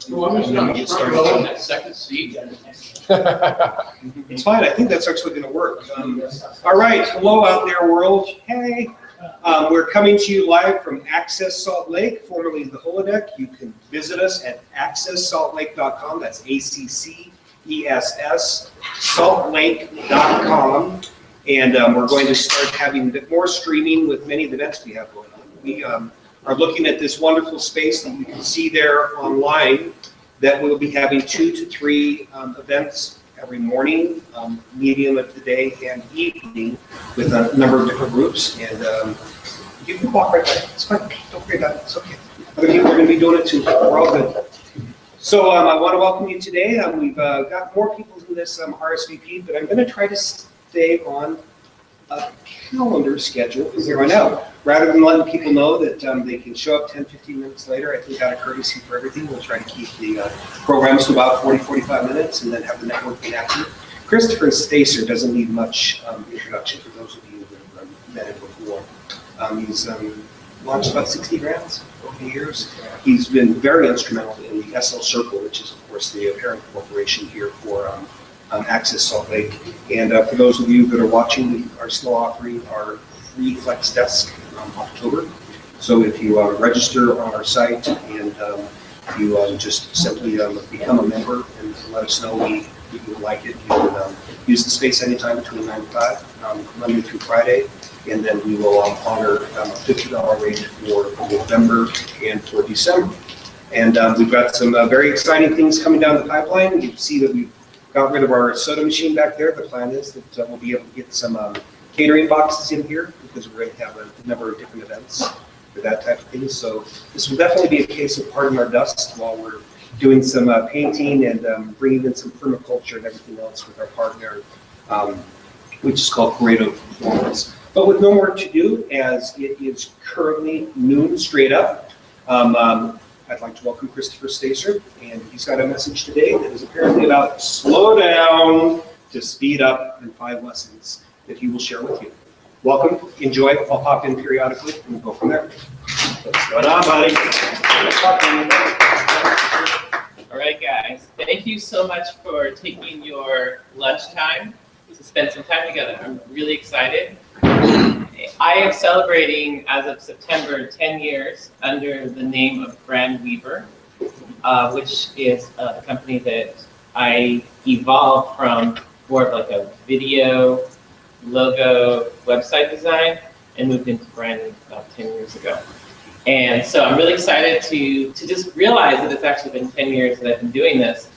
Well, I'm just going to get started on that second seat. It's fine. I think that's actually going to work. All right. Hello out there, world. Hey. We're coming to you live from Access Salt Lake, formerly the HoloDeck. You can visit us at accesssaltlake.com. That's ACCESS saltlake.com. And we're going to start having more streaming with many of the events we have going on. We are looking at this wonderful space that you can see there online that we'll be having 2 to 3 events every morning, medium of the day and evening with a number of different groups. And you can walk right by. It's fine. Don't worry about it. It's okay. Other people are going to be doing it too. We're all good. So I want to welcome you today. We've got more people in this RSVP, but I'm going to try to stay on a calendar schedule here on out. Rather than letting people know that they can show up 10, 15 minutes later, I think out of courtesy for everything, we'll try to keep the programs to about 40, 45 minutes and then have the networking active. Christopher Staser doesn't need much introduction for those of you that have met him before. He's launched about 60 grants over the years. He's been very instrumental in the SL Circle, which is, of course, the parent corporation here for Access Salt Lake. And for those of you that are watching, we are still offering our free Flex Desk October. So if you register on our site and you just simply become a member and let us know you would like it, you can use the space anytime between 9 and 5, Monday through Friday. And then we will honor a $50 rate for November and for December. And we've got some very exciting things coming down the pipeline. You see that we've got rid of our soda machine back there. The plan is that we'll be able to get some catering boxes in here because we're going to have a number of different events for that type of thing. So this will definitely be a case of pardon our dust while we're doing some painting and bringing in some permaculture and everything else with our partner, which is called Creative Performance. But with no more to do, as it is currently noon straight up, I'd like to welcome Christopher Staser, and he's got a message today that is apparently about slow down to speed up in 5 lessons that he will share with you. Welcome, enjoy. I'll pop in periodically and we'll go from there. What's going on, buddy? All right, guys. Thank you so much for taking your lunchtime to spend some time together. I'm really excited. I am celebrating, as of September, 10 years under the name of Brand Weaver, which is a company that I evolved from more of like a video, logo, website design, and moved into branding about 10 years ago. And so I'm really excited to just realize that it's actually been 10 years that I've been doing this.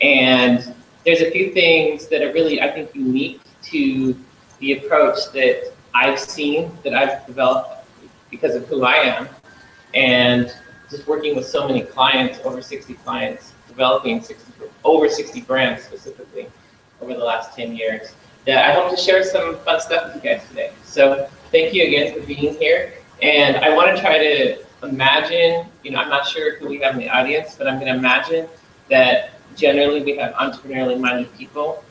And there's a few things that are really, I think, unique to the approach that I've seen, that I've developed because of who I am, and just working with so many clients, over 60 clients, developing over 60 brands specifically over the last 10 years, that I hope to share some fun stuff with you guys today. So thank you again for being here. And I want to try to imagine, I'm not sure who we have in the audience, but I'm going to imagine that generally we have entrepreneurially minded people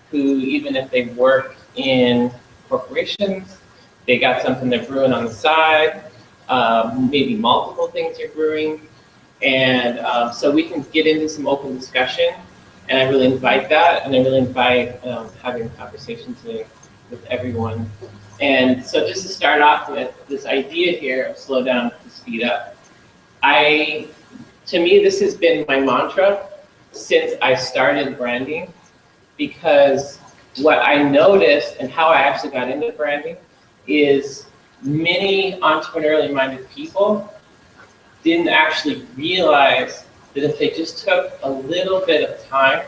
who, even if they work in corporations, they got something they're brewing on the side, maybe multiple things you're brewing. And so we can get into some open discussion. And I really invite that. And I really invite having conversations with everyone. And so just to start off with this idea here of slow down to speed up. To me, this has been my mantra since I started branding, because what I noticed and how I actually got into branding is many entrepreneurially minded people didn't actually realize that if they just took a little bit of time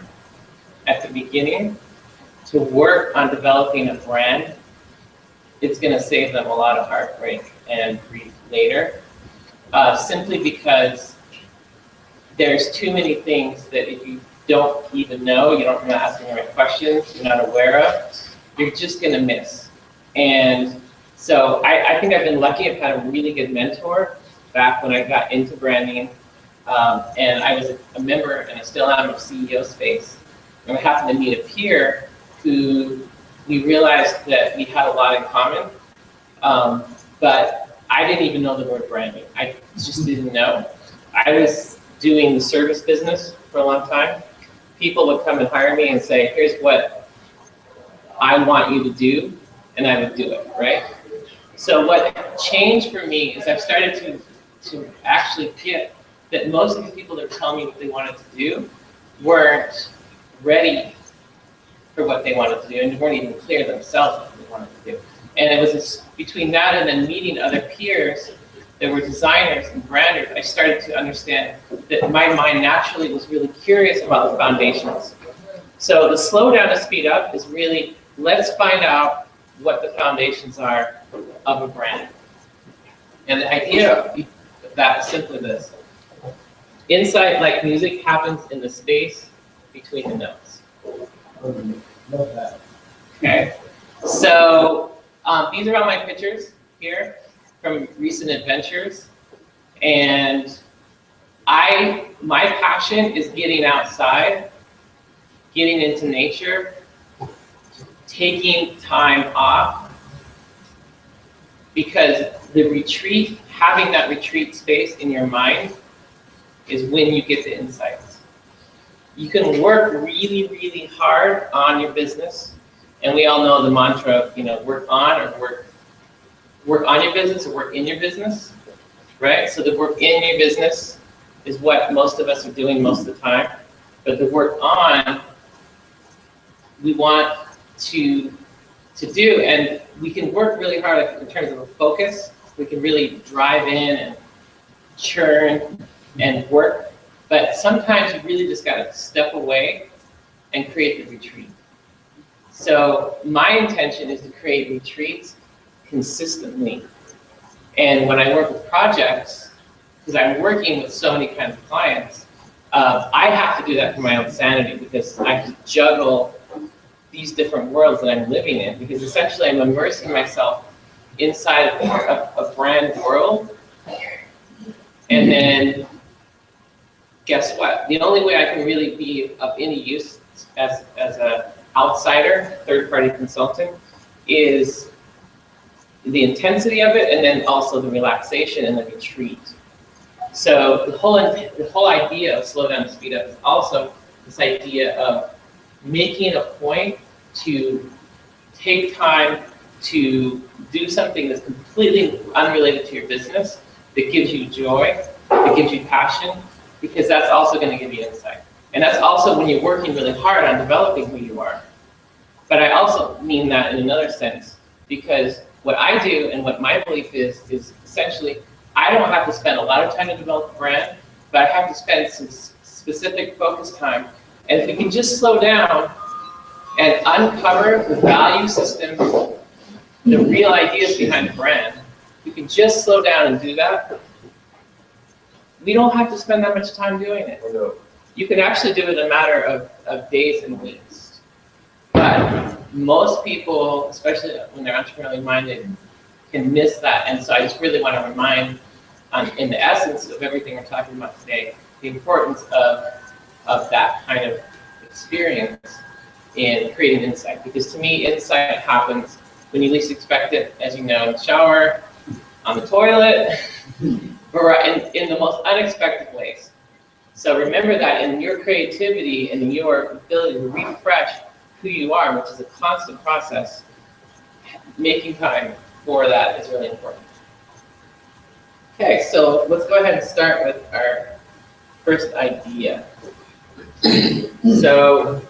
at the beginning to work on developing a brand, it's going to save them a lot of heartbreak and grief later, simply because there's too many things that if you don't even know, you're not asking the right questions, you're not aware of, you're just going to miss. And so I think I've been lucky. I've had a really good mentor back when I got into branding. And I was a member, and I still am, of CEO Space. And we happened to meet a peer who we realized that we had a lot in common. But I didn't even know the word branding. I just didn't know. I was doing the service business for a long time, people would come and hire me and say, here's what I want you to do, and I would do it, right? So what changed for me is I've started to actually get that most of the people that were telling me what they wanted to do weren't ready for what they wanted to do, and weren't even clear themselves what they wanted to do. And it was this, between that and then meeting other peers that were designers and branders, I started to understand that my mind naturally was really curious about the foundations. So the slow down to speed up is really, let's find out what the foundations are of a brand. And the idea of that is simply this. Insight, like music, happens in the space between the notes. Okay, so these are all my pictures here from recent adventures, and my passion is getting outside, getting into nature, taking time off, because the retreat, having that retreat space in your mind is when you get the insights. You can work really, really hard on your business, and we all know the mantra, you know, work on your business or work in your business, right? So the work in your business is what most of us are doing most of the time, but the work on, we want to do, and we can work really hard in terms of a focus. We can really drive in and churn and work, but sometimes you really just gotta step away and create the retreat. So my intention is to create retreats consistently. And when I work with projects, because I'm working with so many kinds of clients, I have to do that for my own sanity, because I have to juggle these different worlds that I'm living in, because essentially I'm immersing myself inside a brand world. And then guess what? The only way I can really be of any use as an outsider, third-party consultant, is the intensity of it, and then also the relaxation and the retreat. So the whole idea of slow down and speed up is also this idea of making a point to take time to do something that's completely unrelated to your business, that gives you joy, that gives you passion, because that's also going to give you insight. And that's also when you're working really hard on developing who you are. But I also mean that in another sense, because what I do and what my belief is essentially, I don't have to spend a lot of time to develop a brand, but I have to spend some specific focus time. And if we can just slow down and uncover the value systems, the real ideas behind the brand, we can just slow down and do that, we don't have to spend that much time doing it. You can actually do it in a matter of days and weeks. But most people, especially when they're entrepreneurially minded, can miss that. And so I just really want to remind, in the essence of everything we're talking about today, the importance of that kind of experience in creating insight. Because to me, insight happens when you least expect it, as you know, in the shower, on the toilet, or in the most unexpected ways. So remember that in your creativity and in your ability to refresh who you are, which is a constant process, making time for that is really important. Okay, so let's go ahead and start with our first idea. So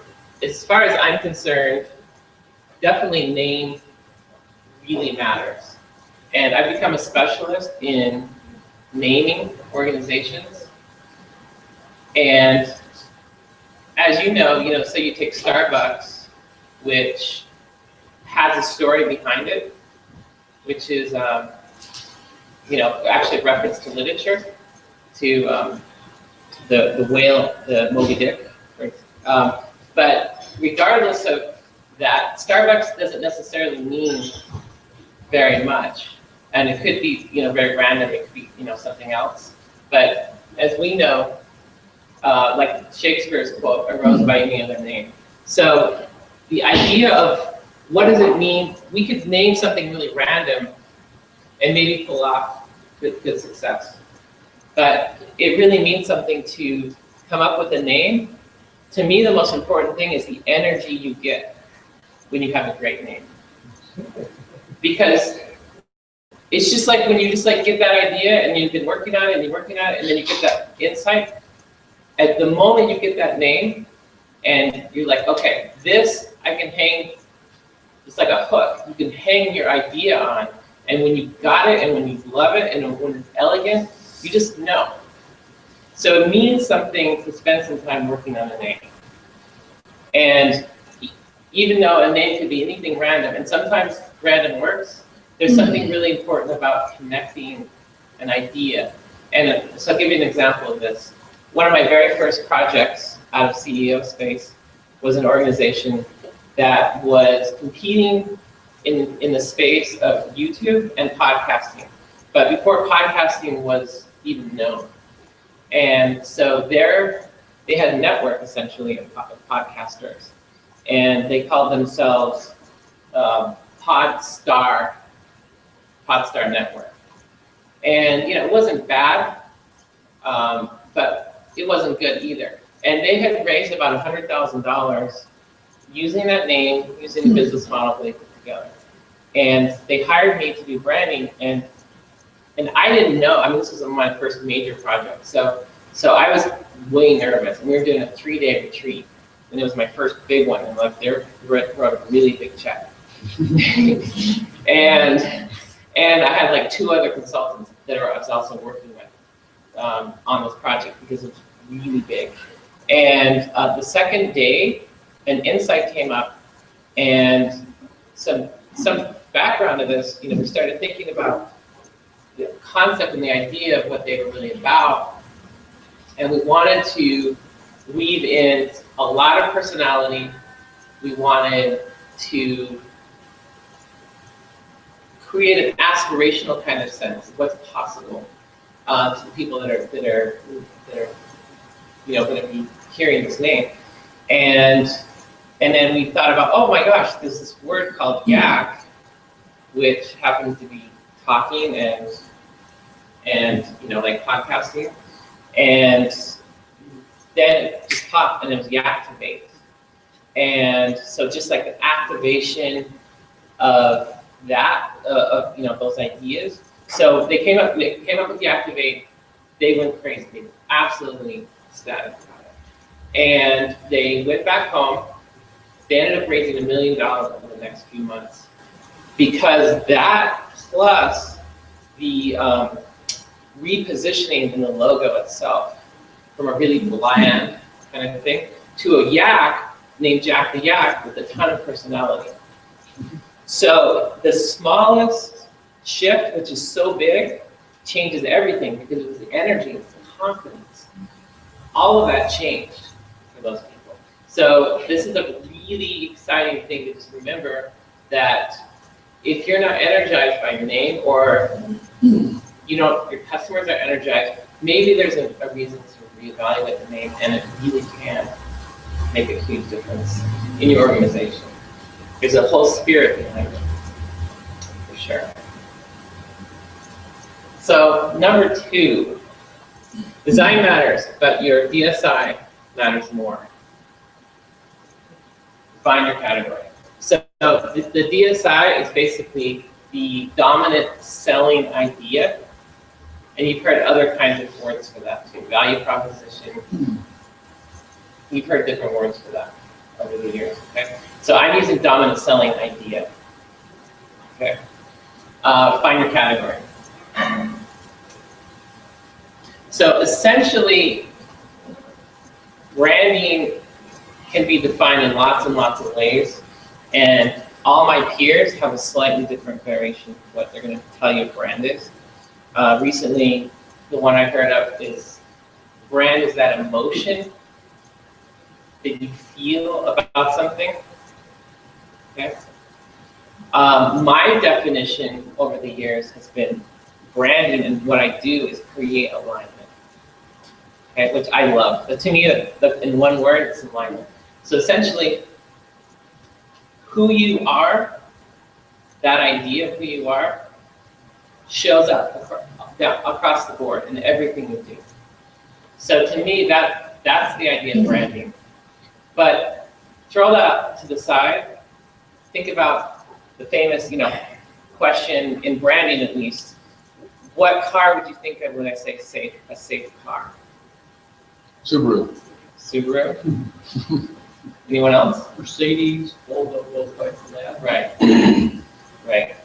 as far as I'm concerned, definitely name really matters. And I've become a specialist in naming organizations. And as you know, say you take Starbucks, which has a story behind it, which is, actually a reference to literature, to the whale, the Moby Dick. But regardless of that, Starbucks doesn't necessarily mean very much. And it could be, very random, it could be, something else. But as we know, like Shakespeare's quote, "A rose by any other name." So the idea of what does it mean, we could name something really random and maybe pull off good success. But it really means something to come up with a name. To me, the most important thing is the energy you get when you have a great name. Because it's just like when you just like get that idea and you've been working on it and you're working on it and then you get that insight. At the moment you get that name and you're like, okay, this I can hang, it's like a hook. You can hang your idea on. And when you got it and when you love it and when it's elegant, you just know. So it means something to spend some time working on a name. And even though a name could be anything random, and sometimes random works, there's something really important about connecting an idea. And so I'll give you an example of this. One of my very first projects out of CEO space was an organization that was competing in the space of YouTube and podcasting, but before podcasting was even known. And so they had a network essentially of podcasters, and they called themselves Podstar Network. And it wasn't bad, but it wasn't good either. And they had raised about $100,000 using that name, using the business model they put together. And they hired me to do branding, and I didn't know. I mean, this was my first major project, so I was way nervous. And we were doing a 3-day retreat, and it was my first big one. And like they wrote a really big check, and I had like 2 other consultants that I was also working with on this project because it was really big. And the second day, an insight came up, and some background to this. We started thinking about the concept and the idea of what they were really about, and we wanted to weave in a lot of personality. We wanted to create an aspirational kind of sense of what's possible to the people that are going to be hearing this name. And then we thought about, oh my gosh, there's this word called yak, which happens to be talking and like podcasting. And then it just popped, and it was Yaktivate. And so just like the activation of that, those ideas. So they came up with Yaktivate. They went crazy. They were absolutely ecstatic about it. And they went back home. They ended up raising $1 million over the next few months, because that plus the repositioning in the logo itself from a really bland kind of thing to a yak named Jack the Yak with a ton of personality. So the smallest shift, which is so big, changes everything, because it was the energy, it's the confidence. All of that changed for those people. So this is a really exciting thing to just remember, that if you're not energized by your name, or your customers are energized, maybe there's a reason to reevaluate the name, and it really can make a huge difference in your organization. There's a whole spirit behind it, for sure. So number 2, design matters, but your DSI matters more. Find your category. So the DSI is basically the dominant selling idea, and you've heard other kinds of words for that too. Value proposition. You've heard different words for that over the years. Okay, so I'm using dominant selling idea. Okay, find your category. So essentially, branding can be defined in lots and lots of ways, and all my peers have a slightly different variation of what they're going to tell you brand is. Recently, the one I heard of is brand is that emotion that you feel about something. Okay. My definition over the years has been branding, and what I do is create alignment. Okay, which I love. But to me, in one word, it's alignment. So essentially, who you are, that idea of who you are, shows up across the board in everything we do. So to me, that's the idea of branding. But throw that to the side. Think about the famous, question in branding at least. What car would you think of when I say safe? A safe car. Subaru. Subaru. Anyone else? Mercedes, Volvo, both right from that. Right. Right.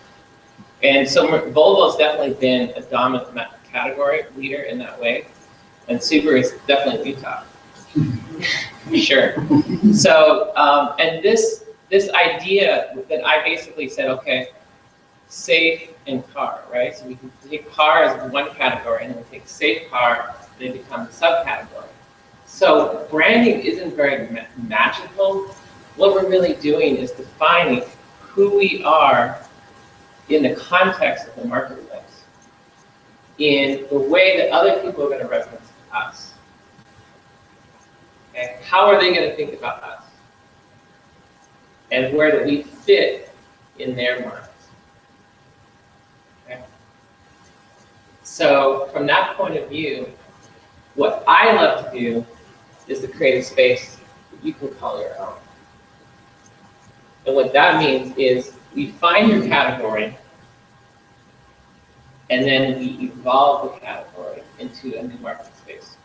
And so Volvo's definitely been a dominant category leader in that way, and Subaru is definitely Utah. Sure. So, and this idea that I basically said, okay, safe and car, right? So we can take car as one category, and then we take safe car, they become a subcategory. So branding isn't very magical. What we're really doing is defining who we are in the context of the marketplace, in the way that other people are going to reference us. Okay? How are they going to think about us? And where do we fit in their minds? Okay? So from that point of view, what I love to do is to create a space that you can call your own. And what that means is we find your category, and then we evolve the category into a new market space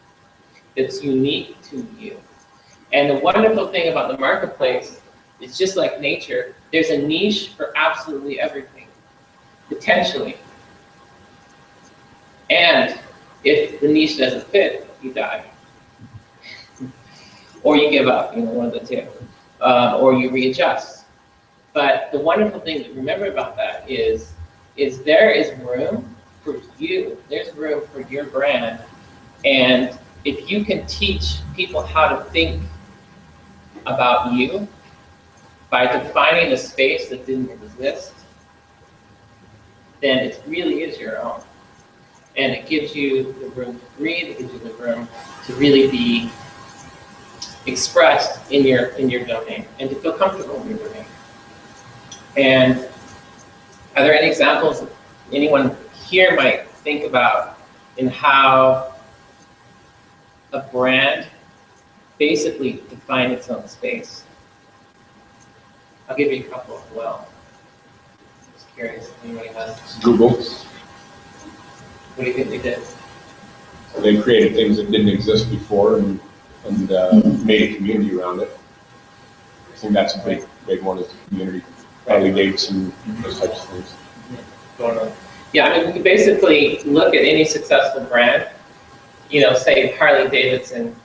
that's unique to you. And the wonderful thing about the marketplace is, just like nature, there's a niche for absolutely everything, potentially. And if the niche doesn't fit, you die. Or you give up, one of the two. Or you readjust. But the wonderful thing to remember about that is there is room for you. There's room for your brand. And if you can teach people how to think about you by defining a space that didn't exist, then it really is your own. And it gives you the room to breathe, it gives you the room to really be expressed in your domain and to feel comfortable in your domain. And are there any examples anyone here might think about in how a brand basically defined its own space? I'll give you a couple as well. Just curious if anybody has. Google. What do you think they did? So they created things that didn't exist before and made a community around it. I think that's a big one, is the community. Harley-Davidson, those types of things. Yeah, I mean, we can basically look at any successful brand, say Harley-Davidson,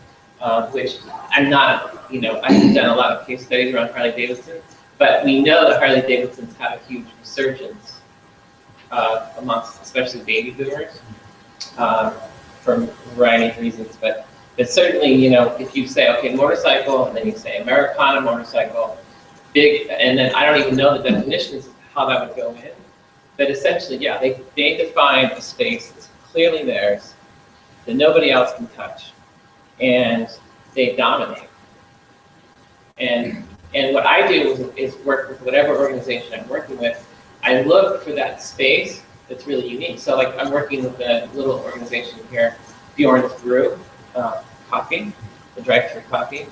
which I'm not, I've done a lot of case studies around Harley-Davidson, but we know that Harley-Davidson's had a huge resurgence amongst especially baby boomers for a variety of reasons. But certainly, if you say, okay, motorcycle, and then you say Americana motorcycle, big, and then I don't even know the definitions of how that would go in. But essentially, yeah, they define a space that's clearly theirs, that nobody else can touch, and they dominate. And what I do is work with whatever organization I'm working with. I look for that space that's really unique. So like I'm working with a little organization here, Bjorn's Brew, coffee, the drive-thru coffee,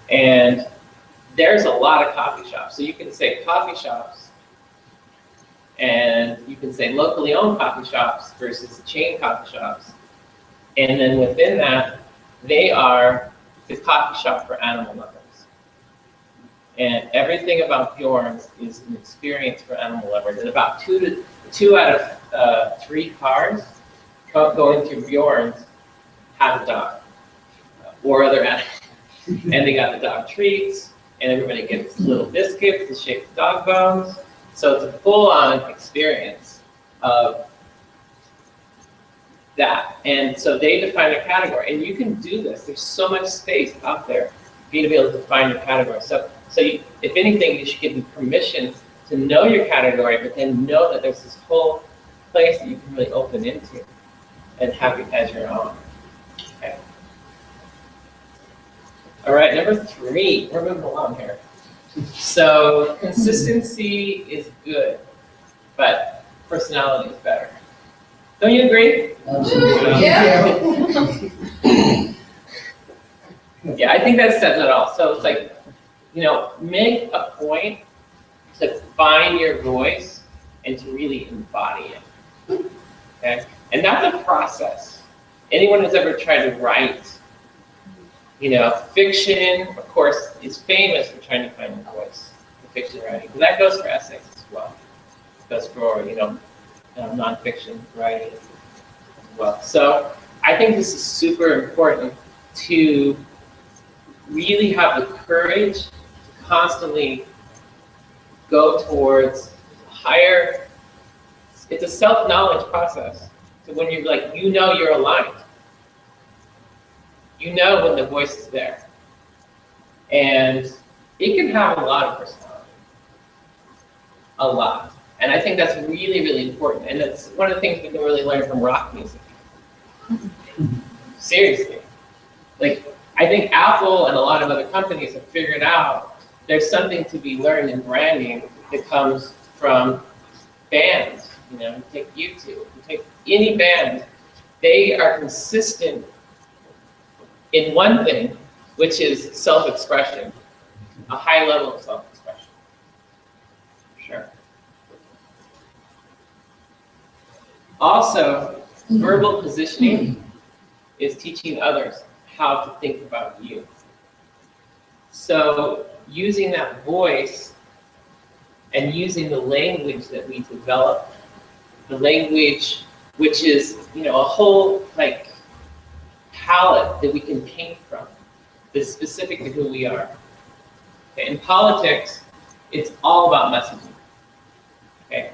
and there's a lot of coffee shops. So you can say coffee shops, and you can say locally owned coffee shops versus chain coffee shops. And then within that, they are the coffee shop for animal lovers. And everything about Bjorn's is an experience for animal lovers. And about two out of 3 cars going through Bjorn's have a dog or other animals. And they got the dog treats, and everybody gets little biscuits and shaped dog bones. So it's a full-on experience of that. And so they define a category, and you can do this. There's so much space out there for you to be able to define your category. So if anything, you should give them permission to know your category, but then know that there's this whole place that you can really open into and have it as your own. Okay. All right, number 3, we're moving along here. So consistency is good, but personality is better. Don't you agree? Yeah, I think that says it all. So it's like, make a point to find your voice and to really embody it. Okay? And that's a process. Anyone who's ever tried to write, fiction, of course, is famous for trying to find your voice in fiction writing. But that goes for essays as well. It goes for, nonfiction writing as well. So I think this is super important to really have the courage to constantly go towards higher. It's a self-knowledge process. So when you're like, you're aligned. When the voice is there. And it can have a lot of personality. A lot. And I think that's really, really important. And it's one of the things we can really learn from rock music. Seriously. Like, I think Apple and a lot of other companies have figured out there's something to be learned in branding that comes from bands. You take YouTube, you take any band, they are consistent in one thing, which is self-expression, a high level of self-expression. Sure. Also, verbal positioning is teaching others how to think about you. So using that voice and using the language that we develop, the language which is, a whole palette that we can paint from that's specific to who we are. Okay? In politics, it's all about messaging. Okay?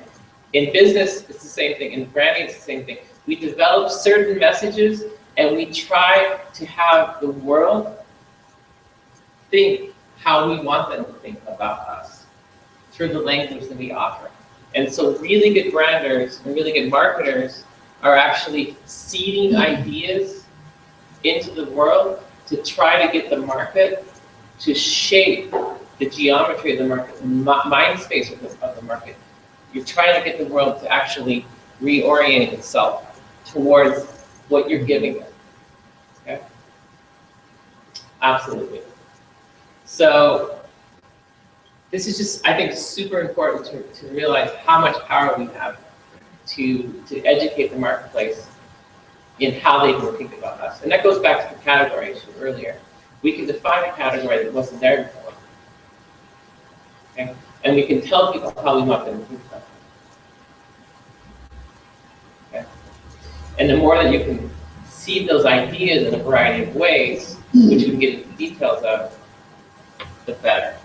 In business, it's the same thing. In branding, it's the same thing. We develop certain messages and we try to have the world think how we want them to think about us through the language that we offer. And so really good branders and really good marketers are actually seeding ideas into the world to try to get the market to shape the geometry of the market, the mind space of the market. You're trying to get the world to actually reorient itself towards what you're giving them. Okay? Absolutely. So this is just, I think, super important to realize how much power we have to educate the marketplace in how they can think about us. And that goes back to the category issue earlier. We can define a category that wasn't there before. Okay? And we can tell people how we want them to think about it. Okay? And the more that you can see those ideas in a variety of ways, which you can get into details of, the better.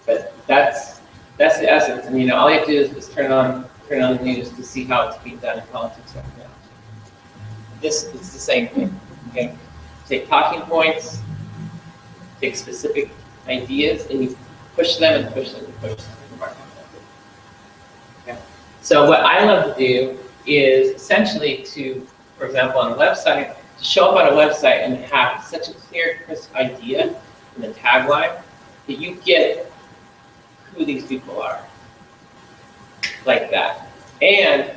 But that's the essence. And all you have to do is just turn on the news to see how it's being done in politics right now. It's the same thing. Okay? Take talking points, take specific ideas, and you push them and push them and push them. Okay? So what I love to do is essentially to, for example, on a website, to show up on a website and have such a clear, crisp idea in the tagline that you get who these people are, like that. And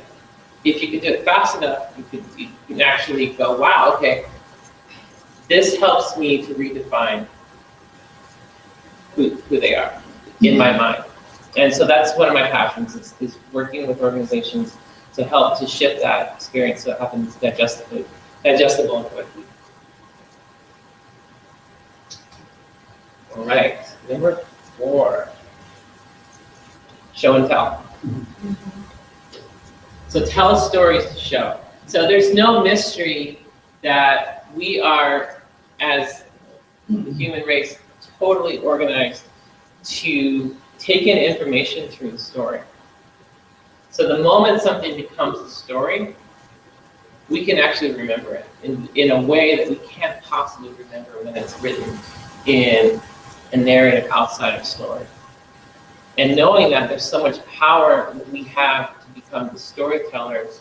if you can do it fast enough, you can actually go, wow, okay, this helps me to redefine who they are in my mind. And so that's one of my passions, is working with organizations to help to shift that experience so it happens digestible and quickly. All right, number 4. Show and tell. So tell stories to show. So there's no mystery that we are, as the human race, totally organized to take in information through the story. So the moment something becomes a story, we can actually remember it in a way that we can't possibly remember when it's written in a narrative outside of story. And knowing that there's so much power that we have to become the storytellers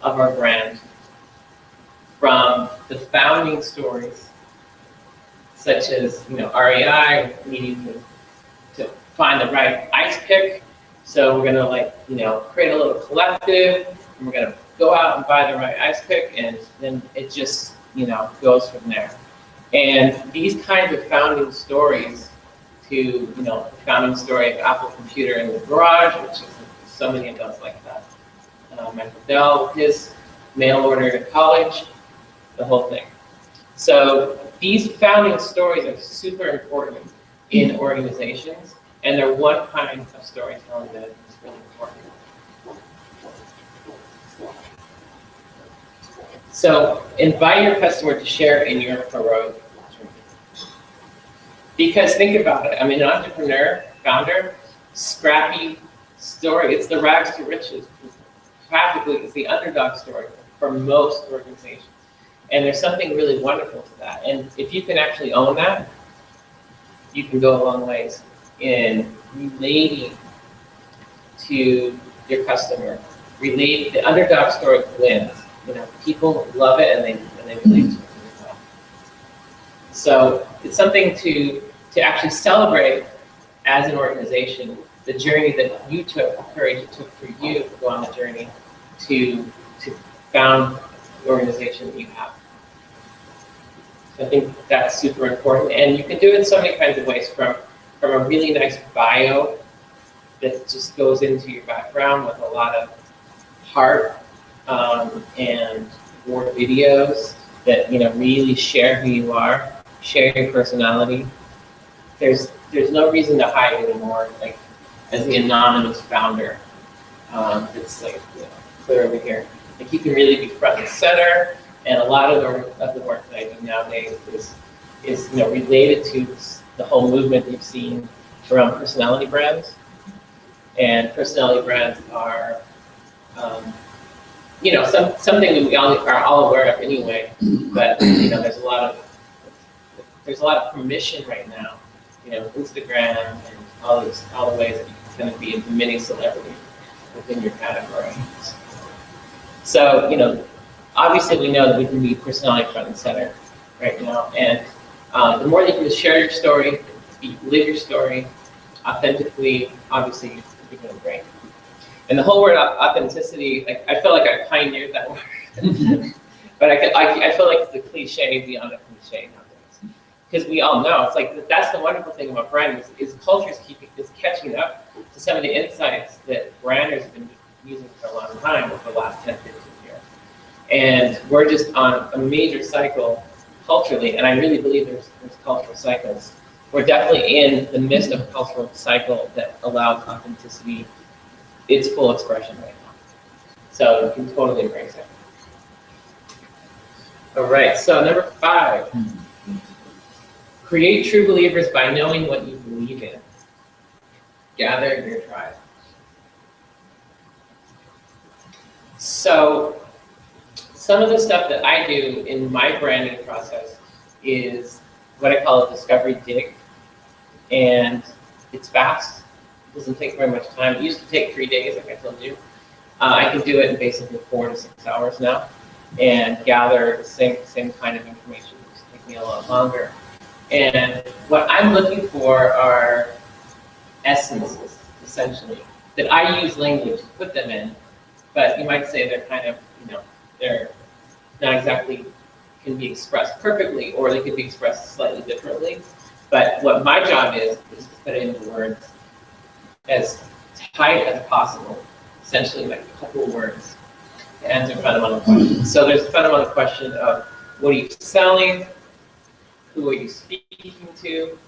of our brand, from the founding stories, such as REI needing to find the right ice pick So we're gonna create a little collective, and we're gonna go out and buy the right ice pick, and then it just, goes from there. And these kinds of founding stories to, the founding story of Apple Computer in the garage, which is so many adults like that. Michael Dell, his mail order to college, the whole thing. So these founding stories are super important in organizations, and they're one kind of storytelling that is really important. So invite your customer to share in your heroic journey. Because think about it, an entrepreneur, founder, scrappy story, it's the rags to riches. Practically, it's the underdog story for most organizations. And there's something really wonderful to that. And if you can actually own that, you can go a long ways in relating to your customer. The underdog story wins. People love it and they relate to it as well. So it's something to actually celebrate as an organization, the journey that you took, the courage it took for you to go on the journey to found the organization that you have. So I think that's super important, and you can do it in so many kinds of ways, from a really nice bio that just goes into your background with a lot of heart, and more videos that really share who you are, share your personality. There's no reason to hide anymore. Like, as the anonymous founder, it's clear over here. Like, you can really be front and center, and a lot of the work that I do nowadays is related to the whole movement you've seen around personality brands. And personality brands are something that we all are all aware of anyway, but there's a lot of permission right now, Instagram and all the ways that you can kind of be a mini celebrity within your category. So obviously we know that we can be personality front and center right now, and the more you can share your story, live your story authentically, obviously you're doing great. And the whole word authenticity, I feel like I pioneered that word, but I feel like it's a cliche beyond a cliche nowadays. Because we all know, it's like, that's the wonderful thing about branding, is culture is catching up to some of the insights that branders have been using for a long time over the last 10, 15 years. And we're just on a major cycle culturally, and I really believe there's cultural cycles. We're definitely in the midst of a cultural cycle that allows authenticity its full expression right now. So you can totally embrace it. All right, so number 5. Create true believers by knowing what you believe in. Gather your tribe. So some of the stuff that I do in my branding process is what I call a discovery dig. And it's fast. It doesn't take very much time. It used to take 3 days, like I told you. I can do it in basically 4 to 6 hours now, and gather the same kind of information. It's taking me a lot longer. And what I'm looking for are essences, essentially, that I use language to put them in, but you might say they're kind of, they're not exactly can be expressed perfectly, or they could be expressed slightly differently. But what my job is to put it into words as tight as possible, essentially like a couple of words, to answer fundamental questions. So there's a fundamental question of, what are you selling? Who are you speaking to?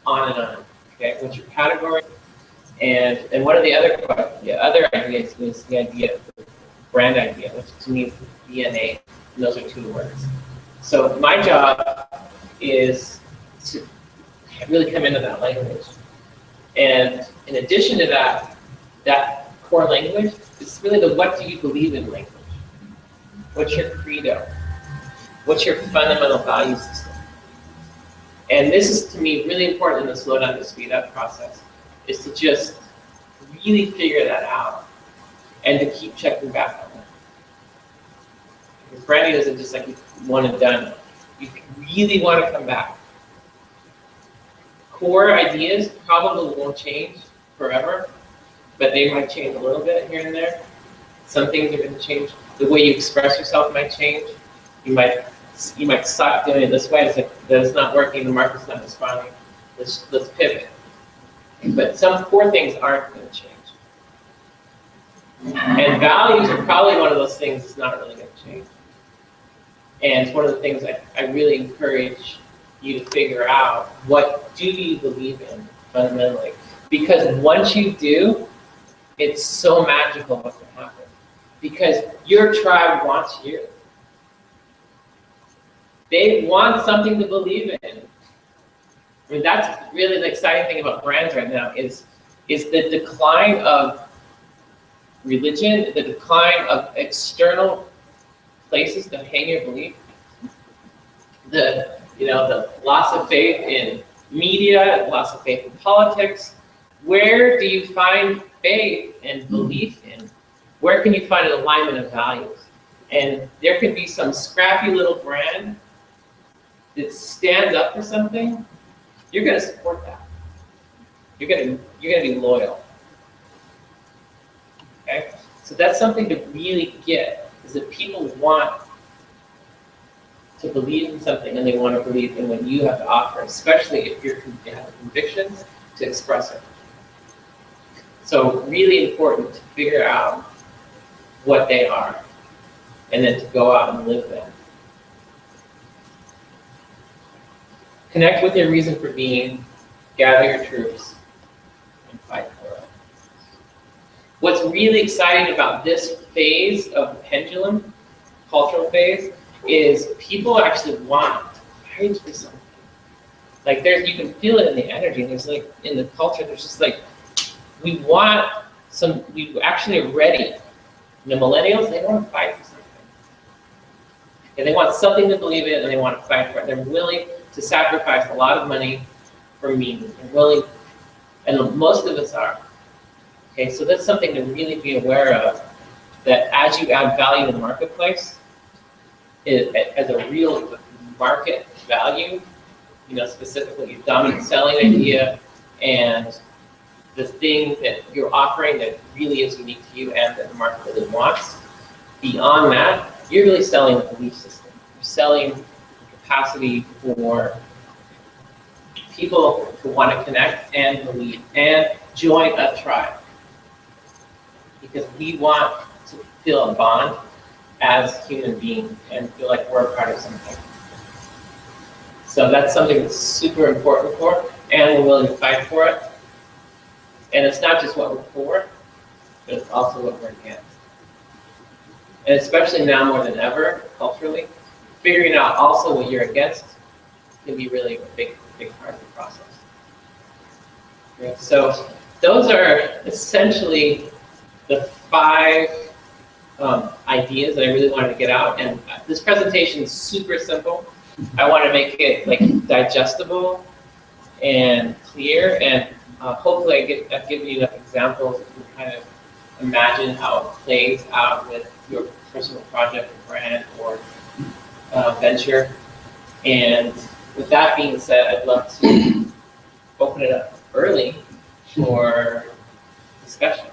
On and on. Okay, what's your category? And one of the other ideas is the idea of brand idea, which to me is DNA, and those are 2 words. So my job is to really come into that language. And in addition to that core language, it's really the what do you believe in language. What's your credo? What's your fundamental value system? And this is, to me, really important in the slow down to speed up process, is to just really figure that out and to keep checking back on it. Because branding isn't just like one and done. You really want to come back. Core ideas probably won't change, forever, but they might change a little bit here and there. Some things are going to change. The way you express yourself might change. You might suck doing it this way. It's like, that's not working. The market's not responding. Let's pivot. But some core things aren't going to change. And values are probably one of those things that's not really going to change. And it's one of the things I really encourage you to figure out. What do you believe in fundamentally? Because once you do, it's so magical what can happen. Because your tribe wants you. They want something to believe in. I mean, that's really the exciting thing about brands right now is the decline of religion, the decline of external places to hang your belief, the loss of faith in media, loss of faith in politics. Where do you find faith and belief in? Where can you find an alignment of values? And there can be some scrappy little brand that stands up for something. You're going to support that. You're going to be loyal. Okay? So that's something to really get, is that people want to believe in something, and they want to believe in what you have to offer, especially if you have convictions, to express it. So really important to figure out what they are, and then to go out and live them. Connect with your reason for being, gather your troops, and fight for it. What's really exciting about this phase of the pendulum, cultural phase, is people actually want to fight for something. Like you can feel it in the energy. There's like, in the culture, there's just like, we actually are ready. The millennials, they want to fight for something. And they want something to believe in, and they want to fight for it. They're willing to sacrifice a lot of money for meaning. They're willing, and most of us are. Okay, so that's something to really be aware of, that as you add value in the marketplace, as a real market value, specifically a dominant selling idea, and the thing that you're offering that really is unique to you and that the market really wants. Beyond that, you're really selling a belief system. You're selling the capacity for people to want to connect and believe and join a tribe. Because we want to feel a bond as human beings and feel like we're a part of something. So that's something that's super important for, and we're willing to fight for it. And it's not just what we're for, but it's also what we're against. And especially now more than ever, culturally, figuring out also what you're against can be really a big part of the process. Okay, so those are essentially the 5 ideas that I really wanted to get out. And this presentation is super simple. I want to make it digestible and clear, and hopefully I've given you enough examples that you can kind of imagine how it plays out with your personal project or brand or venture. And with that being said, I'd love to open it up early for discussion.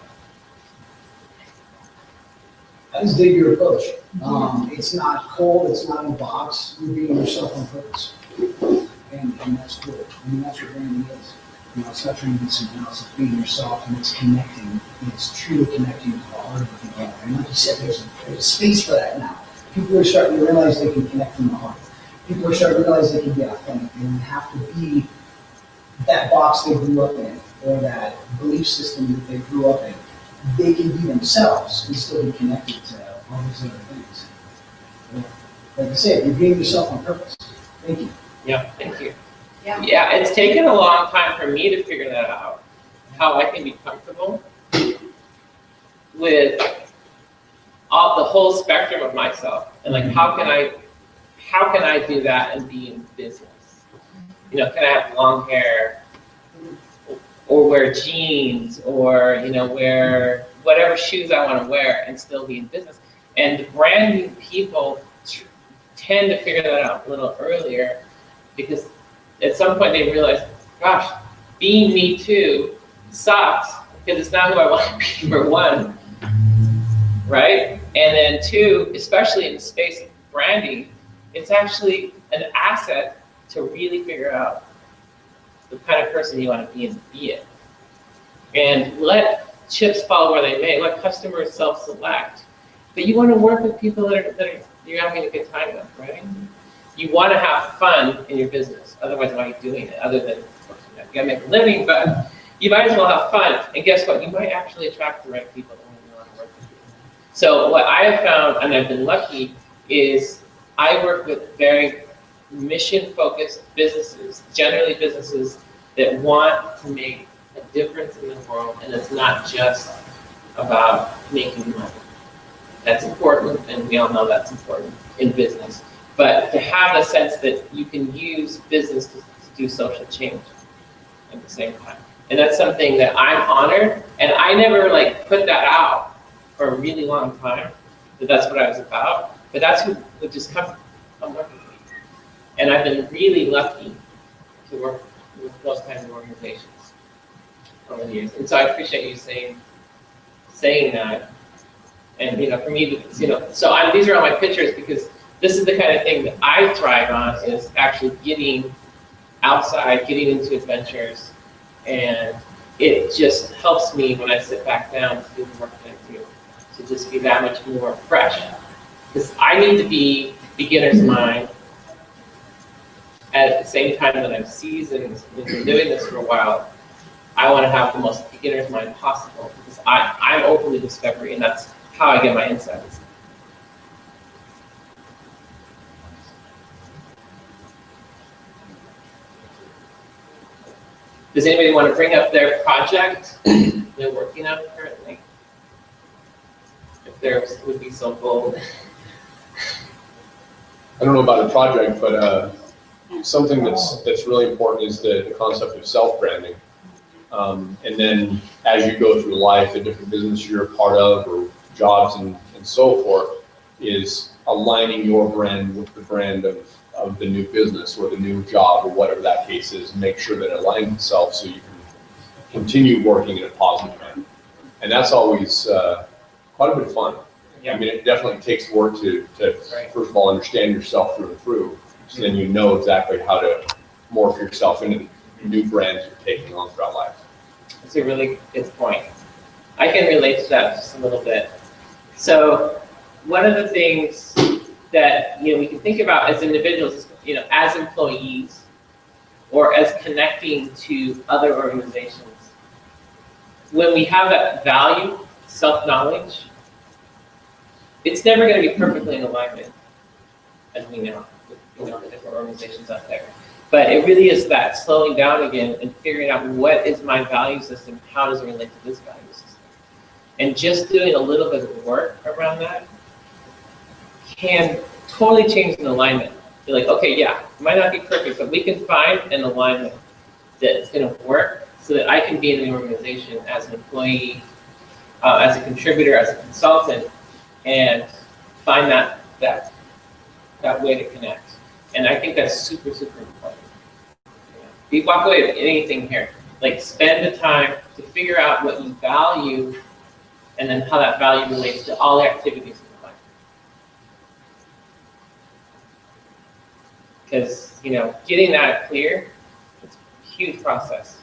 I just dig your approach. It's not cold, it's not in a box, you're being yourself on purpose. And that's cool. I mean, that's what branding is. It's not trying to be something else, it's being yourself, and it's connecting. It's truly connecting to the heart of the people. And like you said, there's a space for that now. People are starting to realize they can connect from the heart. People are starting to realize they can be authentic. They don't have to be that box they grew up in, or that belief system that they grew up in. They can be themselves and still be connected to all these other things. Like I said, you're being yourself on purpose. Thank you. Yeah, thank you. Yeah, it's taken a long time for me to figure that out, how I can be comfortable with the whole spectrum of myself, and like how can I do that and be in business? Can I have long hair, or wear jeans, or wear whatever shoes I want to wear and still be in business? And brand new people tend to figure that out a little earlier, because at some point they realize, gosh, being me too sucks because it's not who I want to be, for one, right? And then two, especially in the space of branding, it's actually an asset to really figure out the kind of person you want to be and be it. And let chips fall where they may, let customers self-select. But you want to work with people that are you're having a good time with, right? You want to have fun in your business. Otherwise, why are you doing it? Other than, of course, you gotta make a living, but you might as well have fun. And guess what? You might actually attract the right people that want to work with you. So what I have found, and I've been lucky, is I work with very mission-focused businesses, generally businesses that want to make a difference in the world, and it's not just about making money. That's important, and we all know that's important in business. But to have a sense that you can use business to do social change at the same time. And that's something that I'm honored, and I never like put that out for a really long time, that that's what I was about. But that's who would just come work with me. And I've been really lucky to work with those kinds of organizations over the years. And so I appreciate you saying that. And for me, so these are all my pictures because this is the kind of thing that I thrive on, is actually getting outside, getting into adventures, and it just helps me when I sit back down to do the work that I do, to just be that much more fresh. Because I need to be beginner's mind at the same time that I'm seasoned and been doing this for a while. I want to have the most beginner's mind possible because I'm open to discovery, and that's how I get my insights. Does anybody want to bring up their project they're working on currently? If there would be so bold. I don't know about a project, but something that's really important is the concept of self-branding. And then as you go through life, the different businesses you're a part of, or jobs and so forth, is aligning your brand with the brand of the new business or the new job or whatever that case is, and make sure that it aligns itself so you can continue working in a positive manner. And that's always quite a bit of fun. Yeah. I mean, it definitely takes work to Right. first of all, understand yourself through and through, so then you know exactly how to morph yourself into the new brands you're taking on throughout life. That's a really good point. I can relate to that just a little bit. So one of the things that we can think about as individuals is, as employees or as connecting to other organizations, when we have that value, self-knowledge, it's never going to be perfectly in alignment, as we know, with the different organizations out there. But it really is that slowing down again and figuring out what is my value system, how does it relate to this value system? And just doing a little bit of work around that can totally change an alignment. You're like, okay, yeah, it might not be perfect, but we can find an alignment that's going to work so that I can be in the organization as an employee, as a contributor, as a consultant, and find that way to connect. And I think that's super, super important. We walk away with anything here. Like, spend the time to figure out what you value and then how that value relates to all the activities in life. Because, getting that clear, it's a huge process.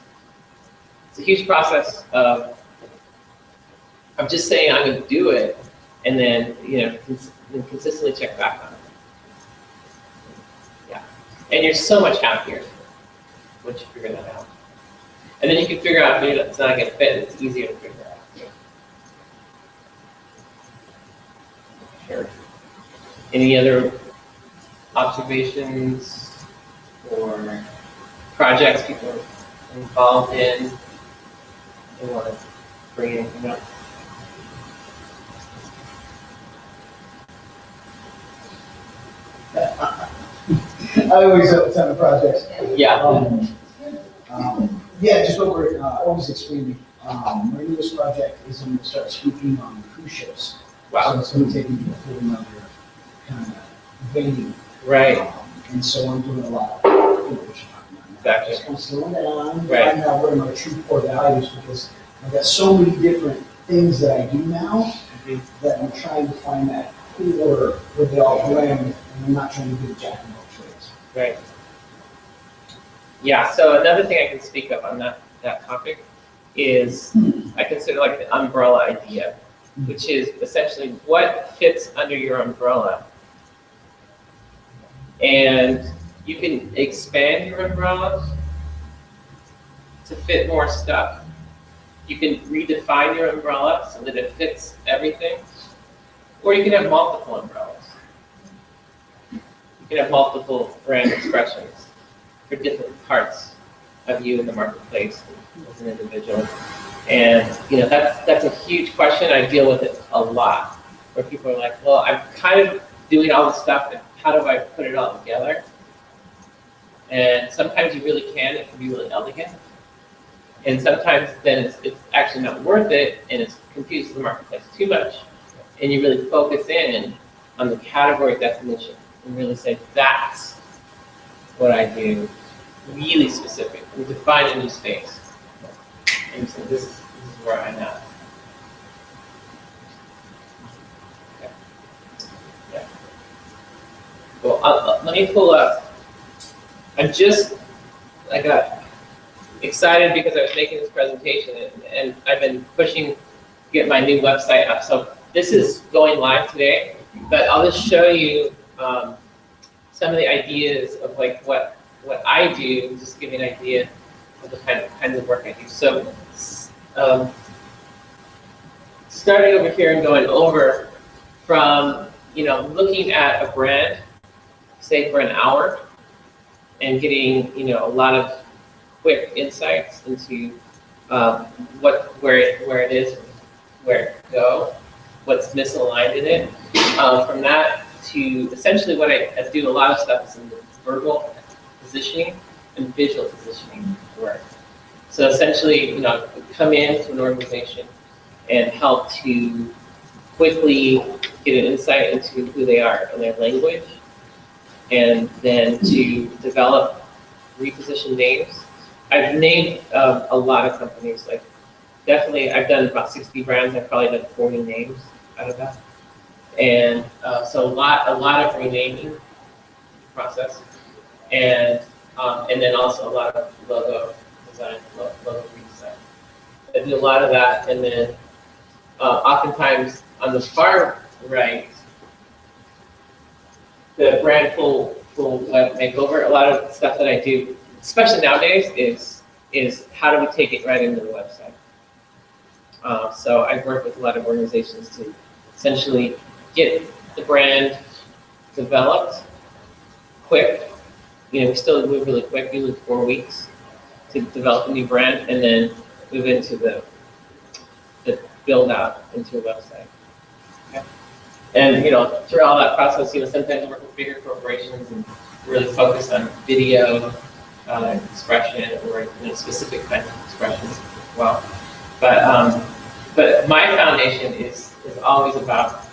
It's a huge process of just saying I'm going to do it, and then, consistently check back on it. Yeah. And you're so much happier once you figure that out. And then you can figure out if it's not going to fit, it's easier to figure out. Sure. Any other observations or projects people are involved in? They want to bring anything up? I always have a ton of projects. Yeah. Just what we're always expanding. My newest project is I'm going to start speaking on cruise ships. Wow. So it's going to take me to a whole another kind of venue. Right. And so I'm doing a lot of, what you're talking about Exactly. Just kind of slowing down, Right. find out what are my true core values, because I've got so many different things that I do now Mhm. that I'm trying to find that core where they all blend, and I'm not trying to be a jack of all trades. Right. Yeah, so another thing I can speak of on that topic is I consider like the umbrella idea, which is essentially what fits under your umbrella. And you can expand your umbrella to fit more stuff. You can redefine your umbrella so that it fits everything, or you can have multiple umbrellas. You can have multiple brand expressions for different parts of you in the marketplace as an individual. And that's a huge question. I deal with it a lot, where people are like, well, I'm kind of doing all this stuff, and how do I put it all together? And sometimes you really can, it can be really elegant. And sometimes then it's actually not worth it, and it's confuses the marketplace too much. And you really focus in on the category definition and really say, that's what I do, really specific. We define a new space. And so this is where I'm at. Okay. Yeah. Well, let me pull up. I got excited because I was making this presentation, and I've been pushing to get my new website up. So this is going live today, but I'll just show you some of the ideas of like what I do, just to give you an idea of the kind of work I do. So starting over here and going over from looking at a brand, say for an hour, and getting a lot of quick insights into where it is, where it could go, what's misaligned in it. From that to essentially what I do a lot of stuff is in the verbal positioning and visual positioning work. So essentially, come into an organization and help to quickly get an insight into who they are and their language, and then to develop reposition names. I've named a lot of companies. Like definitely, I've done about 60 brands. I've probably done 40 names out of that, and so a lot of renaming process, and then also a lot of logo design, logo redesign. I do a lot of that, and then oftentimes on the far right, the brand full web makeover. A lot of stuff that I do, especially nowadays, is how do we take it right into the website. So I've worked with a lot of organizations to essentially get the brand developed quick. We still move really quick, usually 4 weeks to develop a new brand, and then move into the build out into a website. Okay. And through all that process, sometimes I work with bigger corporations and really focus on video expression or specific kinds of expressions as well. But my foundation is always about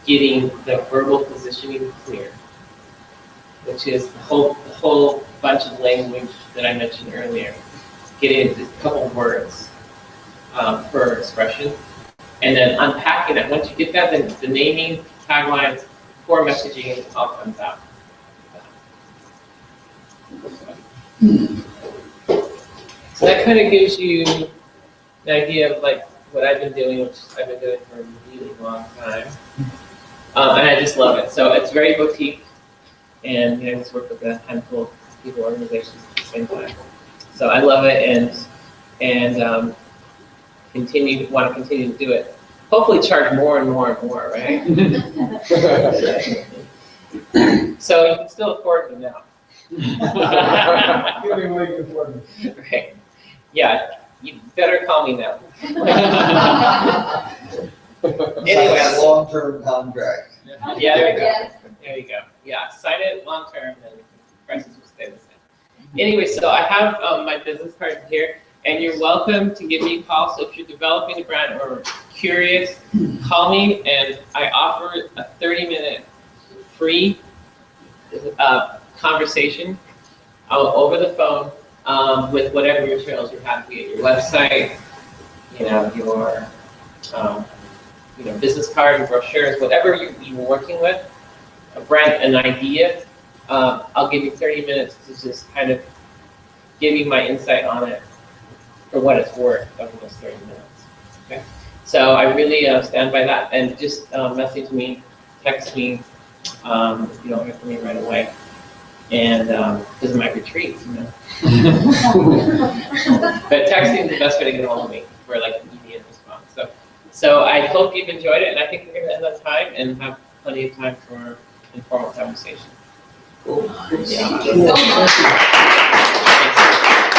getting the verbal positioning clear, which is the whole bunch of language that I mentioned earlier. Getting a couple words per expression, and then unpacking it. Once you get that, then the naming, taglines, core messaging all comes out. So that kind of gives you an idea of like what I've been doing, which I've been doing for a really long time, and I just love it. So it's very boutique, and I just work with a handful of people, organizations at the same time. So I love it, and want to continue to do it. Hopefully, charge more and more and more, right? So you can still afford me now. Give me what you can afford me. Right. Yeah, you better call me now. Anyway, a long-term contract. Yeah, there you go. Yeah, sign it long term, and prices will stay the same. Anyway, so I have my business card here, and you're welcome to give me a call. So if you're developing a brand or curious, call me, and I offer a 30-minute free conversation over the phone with whatever materials you have, be it your website, your business cards and brochures, whatever you're working with, an idea. I'll give you 30 minutes to just kind of give you my insight on it for what it's worth over those 30 minutes. Okay. So I really stand by that, and just message me, text me. If you don't hear from me right away, and this is my retreat, But texting is the best way to get a hold of me for like an immediate response. So I hope you've enjoyed it, and I think we're going to end that time and have plenty of time for informal conversation. Cool. Yeah. Thank you so much. Thanks.